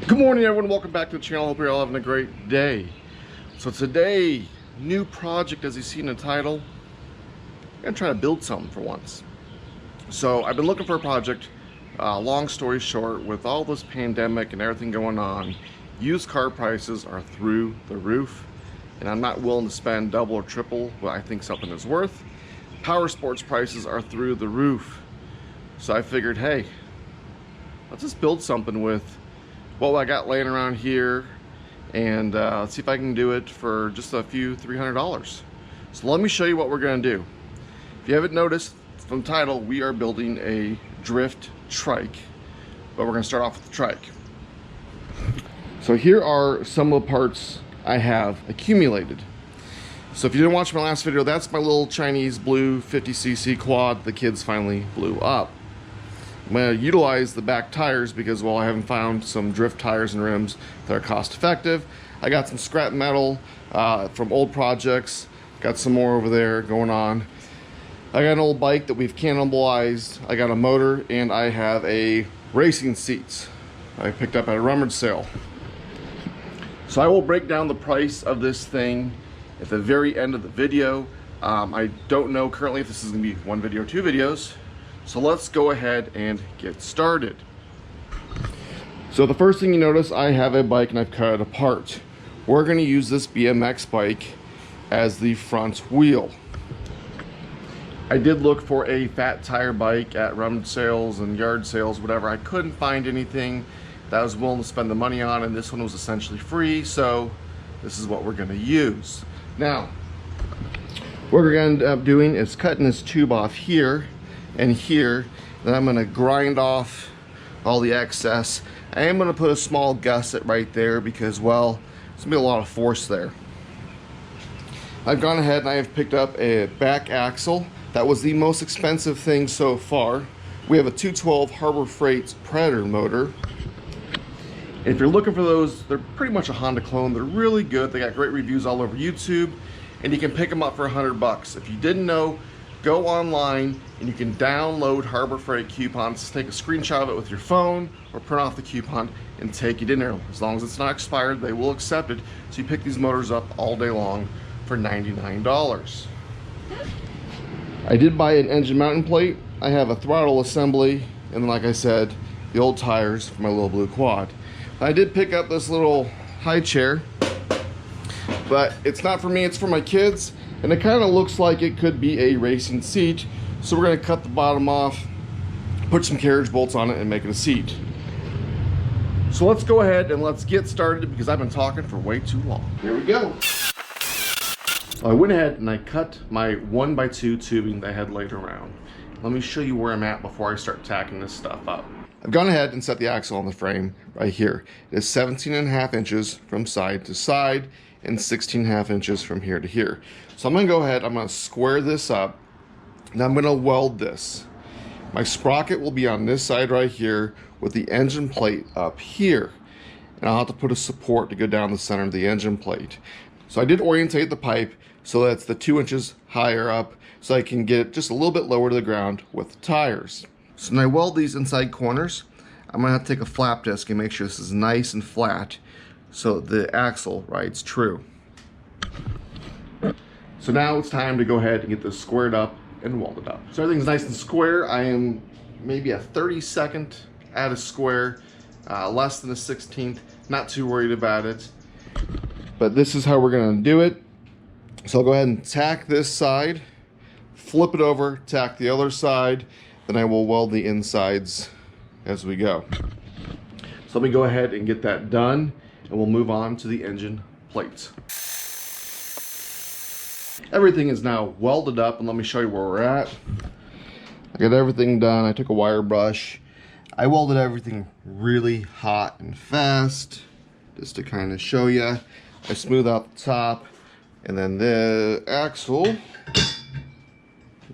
Good morning, everyone. Welcome back to the channel. Hope you're all having a great day. So today, new project, as you see in the title. I'm gonna try to build something for once. So I've been looking for a project. Long story short, with all this pandemic and everything going on, used car prices are through the roof, and I'm not willing to spend double or triple what I think something is worth. Power sports prices are through the roof. So I figured, hey, let's just build something with what I got laying around here, and let's see if I can do it for just a few $300. So let me show you what we're gonna do. If you haven't noticed from the title, we are building a drift trike, but we're gonna start off with the trike. So here are some of the parts I have accumulated. So if you didn't watch my last video, that's my little Chinese blue 50cc quad the kids finally blew up. I'm going to utilize the back tires because, well, I haven't found some drift tires and rims that are cost effective. I got some scrap metal from old projects. Got some more over there going on. I got an old bike that we've cannibalized. I got a motor, and I have a racing seats I picked up at a rummage sale. So I will break down the price of this thing at the very end of the video. I don't know currently if this is going to be one video or two videos. So let's go ahead and get started. So the first thing you notice, I have a bike and I've cut it apart. We're going to use this BMX bike as the front wheel. I did look for a fat tire bike at rummage sales and yard sales, whatever. I couldn't find anything that I was willing to spend the money on, and this one was essentially free, so this is what we're going to use. Now, what we're going to end up doing is cutting this tube off here and here. Then I'm going to grind off all the excess. I am going to put a small gusset right there because, well, there's going to be a lot of force there. I've gone ahead and I have picked up a back axle. That was the most expensive thing so far. We have a 212 Harbor Freight Predator motor. If you're looking for those, they're pretty much a Honda clone. They're really good. They got great reviews all over YouTube, and you can pick them up for $100. If you didn't know, go online and you can download Harbor Freight coupons. Take a screenshot of it with your phone or print off the coupon and take it in there. As long as it's not expired, they will accept it. So you pick these motors up all day long for $99. I did buy an engine mounting plate. I have a throttle assembly, and then, like I said, the old tires for my little blue quad. I did pick up this little high chair, but it's not for me, it's for my kids. And it kind of looks like it could be a racing seat. So we're going to cut the bottom off, put some carriage bolts on it, and make it a seat. So let's go ahead and let's get started because I've been talking for way too long. Here we go. So I went ahead and I cut my 1x2 tubing that I had laid around. Let me show you where I'm at before I start tacking this stuff up. I've gone ahead and set the axle on the frame right here. It is 17.5 inches from side to side and 16.5 inches from here to here. So I'm going to go ahead, I'm going to square this up, and I'm going to weld this. My sprocket will be on this side right here with the engine plate up here. And I'll have to put a support to go down the center of the engine plate. So I did orientate the pipe so that's the 2 inches higher up so I can get it just a little bit lower to the ground with the tires. So when I weld these inside corners, I'm going to have to take a flap disc and make sure this is nice and flat so the axle rides true. So now it's time to go ahead and get this squared up and welded up. So everything's nice and square. I am maybe a 32nd at a square, less than a 16th. Not too worried about it. But this is how we're going to do it. So I'll go ahead and tack this side, flip it over, tack the other side, then I will weld the insides as we go. So let me go ahead and get that done, and we'll move on to the engine plates. Everything is now welded up, and let me show you where we're at. I got everything done. I took a wire brush. I welded everything really hot and fast, just to kind of show you. I smooth out the top, and then the axle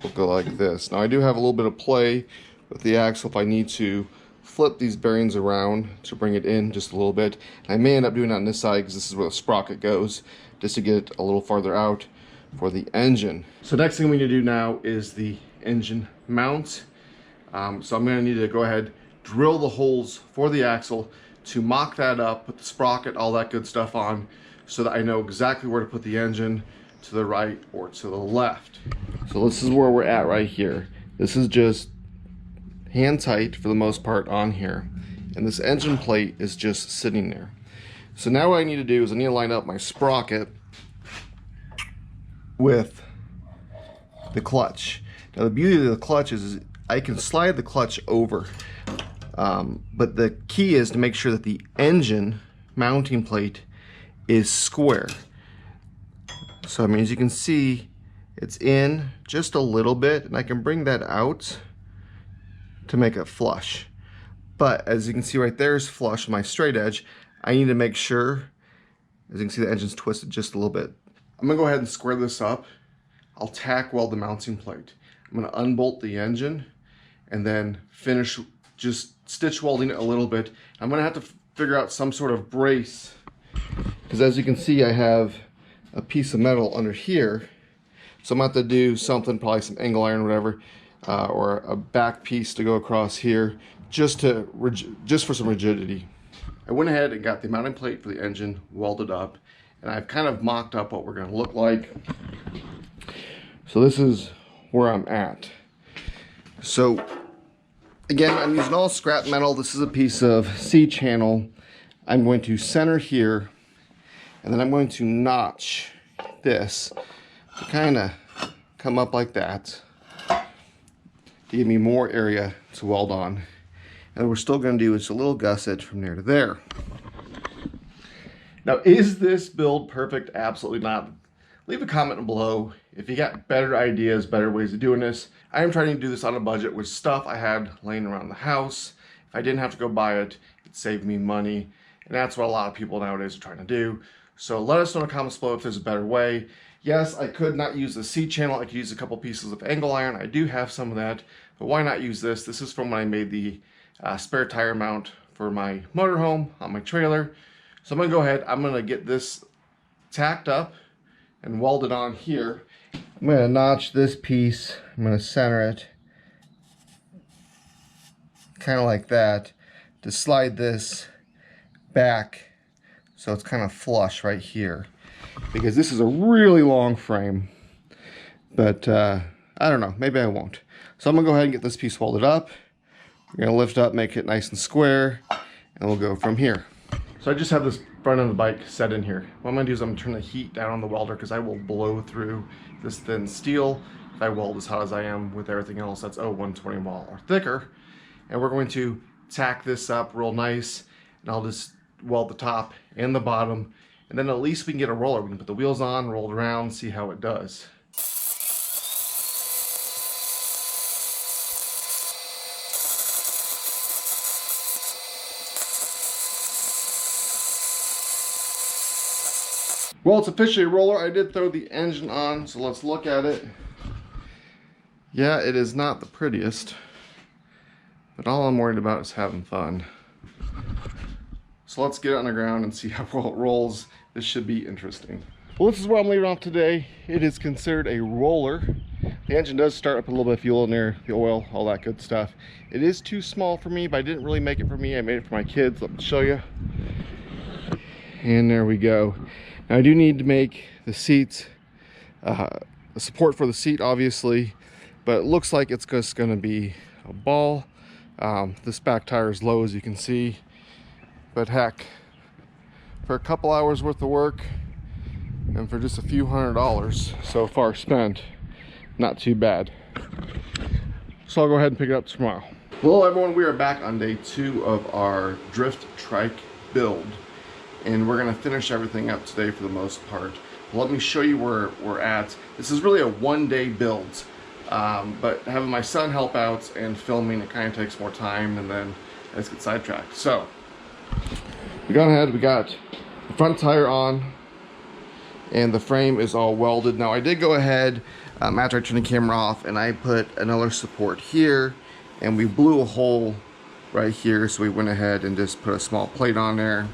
will go like this. Now I do have a little bit of play with the axle if I need to flip these bearings around to bring it in just a little bit. I may end up doing it on this side because this is where the sprocket goes, just to get it a little farther out for the engine. So next thing we need to do now is the engine mount. So I'm going to need to go ahead, drill the holes for the axle to mock that up, put the sprocket, all that good stuff on, so that I know exactly where to put the engine, to the right or to the left. So this is where we're at right here. This is just hand tight for the most part on here, and this engine plate is just sitting there. So now what I need to do is I need to line up my sprocket with the clutch. Now the beauty of the clutch is I can slide the clutch over, but the key is to make sure that the engine mounting plate is square. So I mean, as you can see, it's in just a little bit, and I can bring that out to make it flush. But as you can see right there is flush, my straight edge. I need to make sure, as you can see, the engine's twisted just a little bit. I'm gonna go ahead and square this up. I'll tack weld the mounting plate. I'm gonna unbolt the engine and then finish just stitch welding it a little bit. I'm gonna have to figure out some sort of brace, because as you can see, I have a piece of metal under here. So I'm gonna have to do something, probably some angle iron or whatever, or a back piece to go across here, just for some rigidity. I went ahead and got the mounting plate for the engine welded up, and I've kind of mocked up what we're gonna look like. So this is where I'm at. So again, I'm using all scrap metal. This is a piece of C-channel. I'm going to center here, and then I'm going to notch this to kind of come up like that to give me more area to weld on. And what we're still going to do is a little gusset from there to there. Now, is this build perfect? Absolutely not. Leave a comment below if you got better ideas, better ways of doing this. I am trying to do this on a budget with stuff I had laying around the house. If I didn't have to go buy it, it saved me money. And that's what a lot of people nowadays are trying to do. So let us know in the comments below if there's a better way. Yes, I could not use the C-channel. I could use a couple pieces of angle iron. I do have some of that, but why not use this? This is from when I made the spare tire mount for my motorhome on my trailer. So I'm gonna go ahead, I'm gonna get this tacked up and welded on here. I'm gonna notch this piece, I'm gonna center it kind of like that to slide this back so it's kind of flush right here, because this is a really long frame, but I don't know, maybe I won't. So I'm gonna go ahead and get this piece welded up. We're gonna lift up, make it nice and square, and we'll go from here. So I just have this front of the bike set in here. What I'm gonna do is I'm gonna turn the heat down on the welder, because I will blow through this thin steel if I weld as hot as I am with everything else that's 120 mil or thicker. And we're going to tack this up real nice, and I'll just weld the top and the bottom, and then at least we can get a roller. We can put the wheels on, roll it around, see how it does. Well, it's officially a roller. I did throw the engine on, so let's look at it. Yeah, it is not the prettiest, but all I'm worried about is having fun. So let's get it on the ground and see how it rolls. This should be interesting. Well, this is where I'm leaving off today. It is considered a roller. The engine does start up a little bit of fuel in there, the oil, all that good stuff. It is too small for me, but I didn't really make it for me. I made it for my kids. Let me show you. And there we go. Now I do need to make the seats, the support for the seat obviously, but it looks like it's just going to be a ball. This back tire is low, as you can see, but heck, for a couple hours worth of work and for just a few $100s so far spent, not too bad. So I'll go ahead and pick it up tomorrow. Hello everyone, we are back on day 2 of our drift trike build, and we're going to finish everything up today for the most part. Let me show you where we're at. This is really a one-day build, but having my son help out and filming, it kind of takes more time, and then I just get sidetracked. So we got ahead, we got the front tire on, and the frame is all welded. Now I did go ahead after I turned the camera off, and I put another support here, and we blew a hole right here, so we went ahead and just put a small plate on there.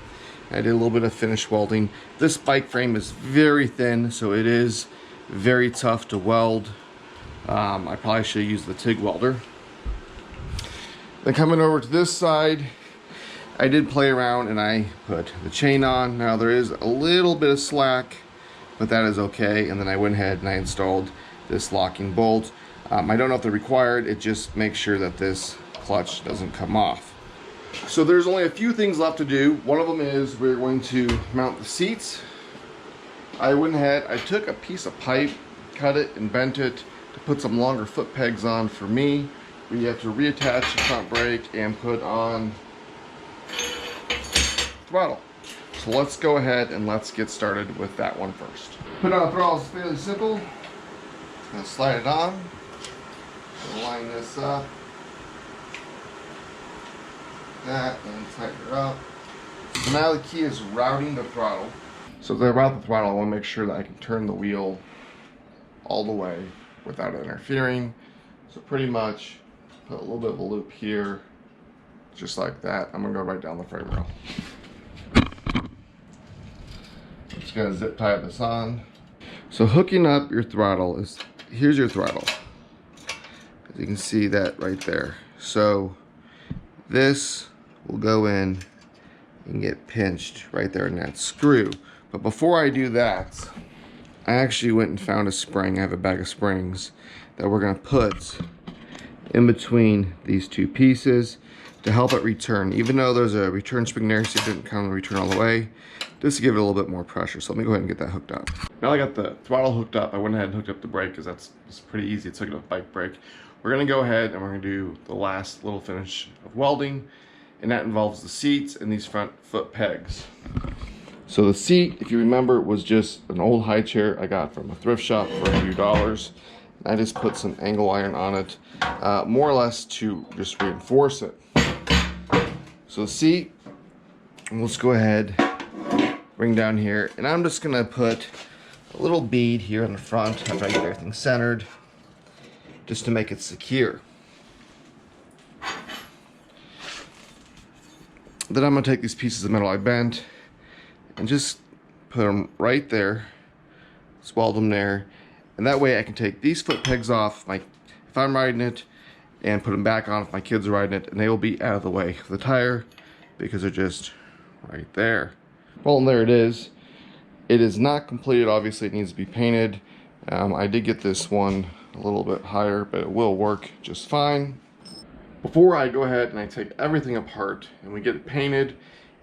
I did a little bit of finish welding. This bike frame is very thin, so it is very tough to weld. I probably should use the TIG welder. Then coming over to this side, I did play around and I put the chain on. Now there is a little bit of slack, but that is okay. And then I went ahead and I installed this locking bolt. I don't know if they're required. It just makes sure that this clutch doesn't come off. So there's only a few things left to do. One of them is we're going to mount the seats. I went ahead, I took a piece of pipe, cut it and bent it to put some longer foot pegs on for me. We have to reattach the front brake and put on throttle. So let's go ahead and let's get started with that one first. Put on a throttle is fairly simple. Just gonna slide it on. Line this up. That and tighten her up. So now the key is routing the throttle. So as I route the throttle, I want to make sure that I can turn the wheel all the way without interfering. So pretty much put a little bit of a loop here, just like that. I'm gonna go right down the frame rail. I'm just gonna zip tie this on. So hooking up your throttle is, here's your throttle. As you can see that right there. So this will go in and get pinched right there in that screw. But before I do that, I actually went and found a spring. I have a bag of springs that we're gonna put in between these two pieces to help it return. Even though there's a return spring there, so it didn't come and return all the way, just to give it a little bit more pressure. So let me go ahead and get that hooked up. Now I got the throttle hooked up, I went ahead and hooked up the brake because it's pretty easy. It's hooking up a bike brake. We're gonna go ahead and we're gonna do the last little finish of welding, and that involves the seats and these front foot pegs. So the seat, if you remember, was just an old high chair I got from a thrift shop for a few dollars. I just put some angle iron on it, more or less to just reinforce it. So the seat, let's go ahead, bring down here, and I'm just gonna put a little bead here in the front after I get everything centered, just to make it secure. Then I'm gonna take these pieces of metal I bent and just put them right there, just weld them there, and that way I can take these foot pegs off if I'm riding it, and put them back on if my kids are riding it, and they will be out of the way of the tire because they're just right there. Well, and there it is. It is not completed, obviously it needs to be painted. I did get this one a little bit higher, but it will work just fine. Before I go ahead and I take everything apart and we get it painted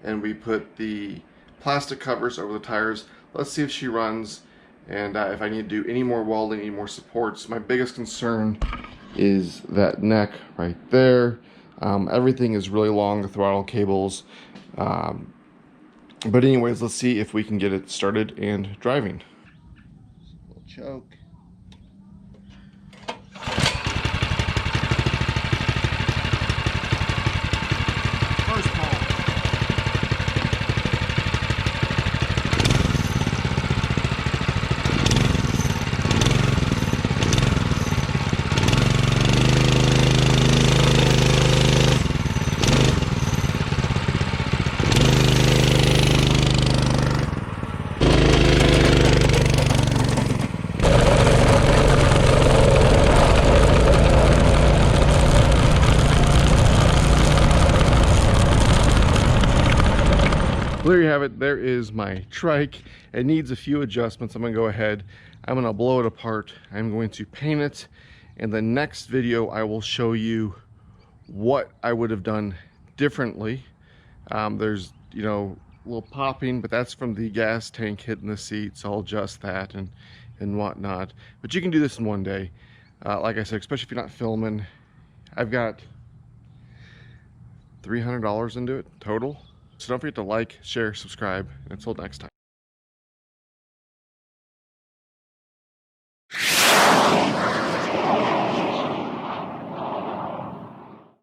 and we put the plastic covers over the tires, let's see if she runs and if I need to do any more welding, any more supports. My biggest concern is that neck right there. Everything is really long, the throttle cables. But anyways, let's see if we can get it started and driving. Little choke. There you have it. There is my trike. It needs a few adjustments. I'm gonna go ahead, I'm gonna blow it apart, I'm going to paint it. In the next video I will show you what I would have done differently. There's, you know, a little popping, but that's from the gas tank hitting the seat, so I'll adjust that and whatnot. But you can do this in one day. Like I said, especially if you're not filming. I've got $300 into it total. So don't forget to like, share, subscribe, and until next time.